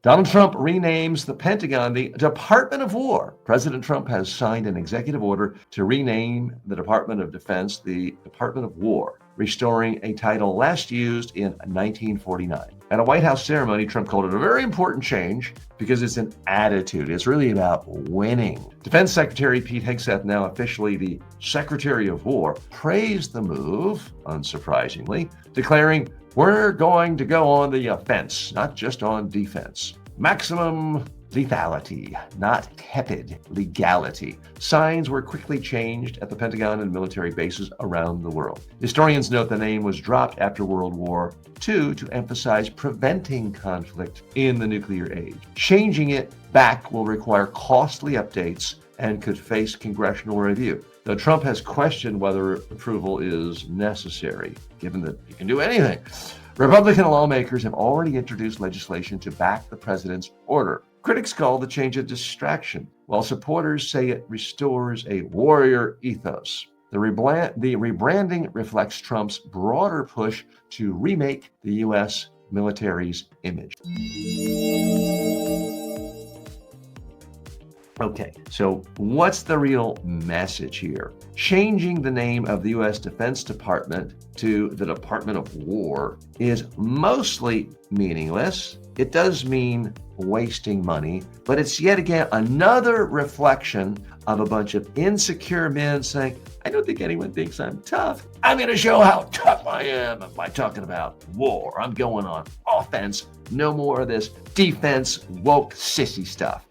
Donald Trump renames the Pentagon the Department of War. President Trump has signed an executive order to rename the Department of Defense the Department of War, restoring a title last used in 1949. At a White House ceremony, Trump called it a very important change because it's an attitude. It's really about winning. Defense Secretary Pete Hegseth, now officially the Secretary of War, praised the move, unsurprisingly, declaring, "We're going to go on the offense, not just on defense. Maximum lethality, not tepid legality." Signs were quickly changed at the Pentagon and military bases around the world. Historians note the name was dropped after World War II to emphasize preventing conflict in the nuclear age. Changing it back will require costly updates and could face congressional review. Though Trump has questioned whether approval is necessary, given that he can do anything. Republican lawmakers have already introduced legislation to back the president's order. Critics call the change a distraction, while supporters say it restores a warrior ethos. The rebranding reflects Trump's broader push to remake the U.S. military's image. Okay, so what's the real message here? Changing the name of the U.S. Defense Department to the Department of War is mostly meaningless. It does mean wasting money, but it's yet again another reflection of a bunch of insecure men saying, "I don't think anyone thinks I'm tough. I'm going to show how tough I am by talking about war. I'm going on offense. No more of this defense woke sissy stuff."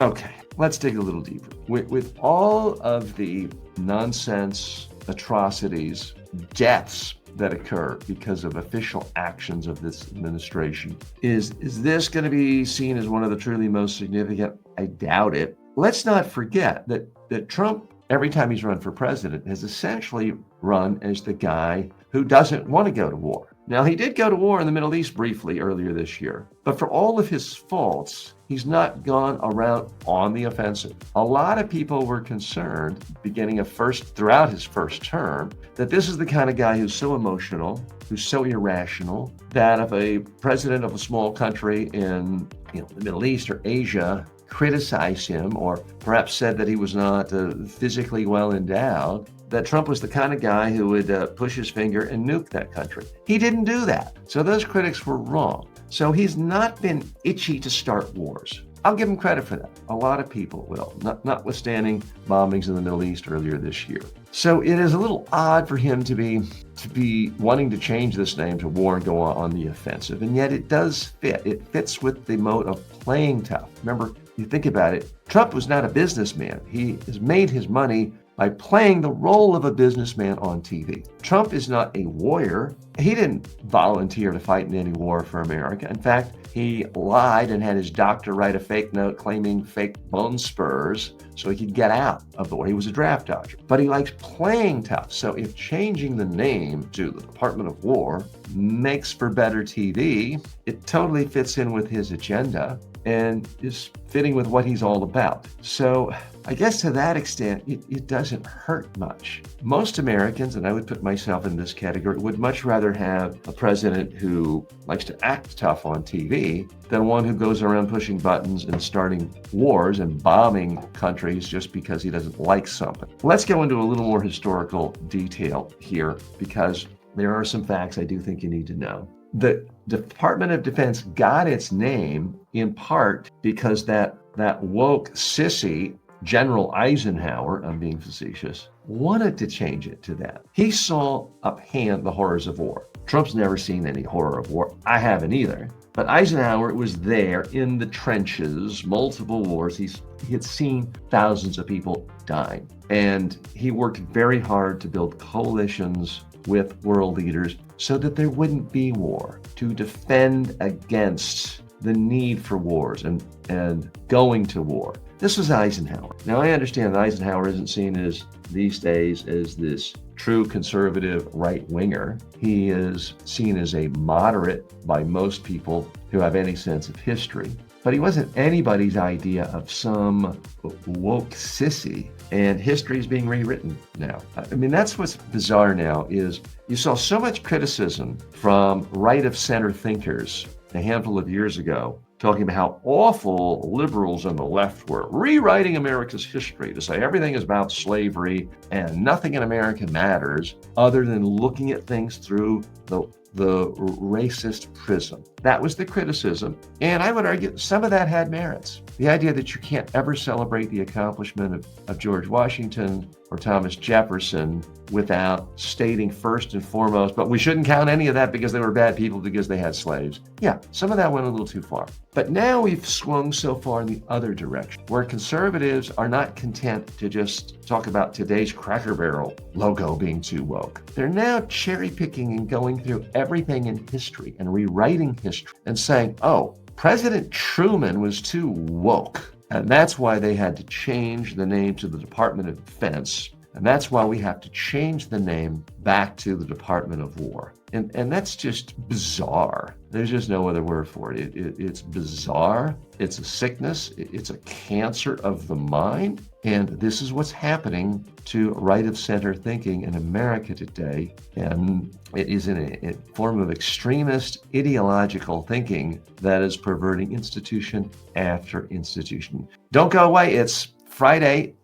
Okay, let's dig a little deeper. With all of the nonsense, atrocities, deaths that occur because of official actions of this administration, is this going to be seen as one of the truly most significant? I doubt it. Let's not forget that Trump, every time he's run for president, has essentially run as the guy who doesn't want to go to war. Now, he did go to war in the Middle East briefly earlier this year, but for all of his faults, he's not gone around on the offensive. A lot of people were concerned, throughout his first term, that this is the kind of guy who's so emotional, who's so irrational, that if a president of a small country in the Middle East or Asia criticized him or perhaps said that he was not physically well endowed, that Trump was the kind of guy who would push his finger and nuke that country. He didn't do that. So those critics were wrong. So he's not been itchy to start wars. I'll give him credit for that. A lot of people will, notwithstanding bombings in the Middle East earlier this year. So it is a little odd for him to be wanting to change this name to war and go on the offensive. And yet it does fit. It fits with the mode of playing tough. Remember, you think about it, Trump was not a businessman. He has made his money by playing the role of a businessman on TV. Trump is not a warrior. He didn't volunteer to fight in any war for America. In fact, he lied and had his doctor write a fake note claiming fake bone spurs so he could get out of the war. He was a draft dodger. But he likes playing tough. So if changing the name to the Department of War makes for better TV, it totally fits in with his agenda and is fitting with what he's all about. So I guess to that extent, it doesn't hurt much. Most Americans, and I would put myself in this category, would much rather have a president who likes to act tough on TV than one who goes around pushing buttons and starting wars and bombing countries just because he doesn't like something. Let's go into a little more historical detail here because there are some facts I do think you need to know. The Department of Defense got its name in part because that woke sissy General Eisenhower, I'm being facetious, wanted to change it to that. He saw uphand the horrors of war. Trump's never seen any horror of war. I haven't either. But Eisenhower was there in the trenches, multiple wars. He had seen thousands of people dying. And he worked very hard to build coalitions with world leaders so that there wouldn't be war, to defend against the need for wars and going to war. This was Eisenhower. Now, I understand that Eisenhower isn't seen as these days as this true conservative right-winger. He is seen as a moderate by most people who have any sense of history. But he wasn't anybody's idea of some woke sissy, and history is being rewritten now. I mean, that's what's bizarre now is you saw so much criticism from right-of-center thinkers a handful of years ago talking about how awful liberals on the left were, rewriting America's history to say everything is about slavery and nothing in America matters other than looking at things through the racist prism. That was the criticism. And I would argue some of that had merits. The idea that you can't ever celebrate the accomplishment of George Washington or Thomas Jefferson without stating first and foremost, but we shouldn't count any of that because they were bad people because they had slaves. Yeah, some of that went a little too far. But now we've swung so far in the other direction, where conservatives are not content to just talk about today's Cracker Barrel logo being too woke. They're now cherry picking and going through everything in history and rewriting history and saying, oh, President Truman was too woke. And that's why they had to change the name to the Department of Defense. And that's why we have to change the name back to the Department of War. And that's just bizarre. There's just no other word for it. It's bizarre. It's a sickness. It's a cancer of the mind. And this is what's happening to right-of-center thinking in America today. And it is in a form of extremist ideological thinking that is perverting institution after institution. Don't go away. It's Saturday,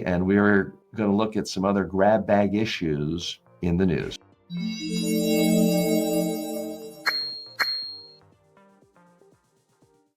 and we're going to look at some other grab bag issues in the news.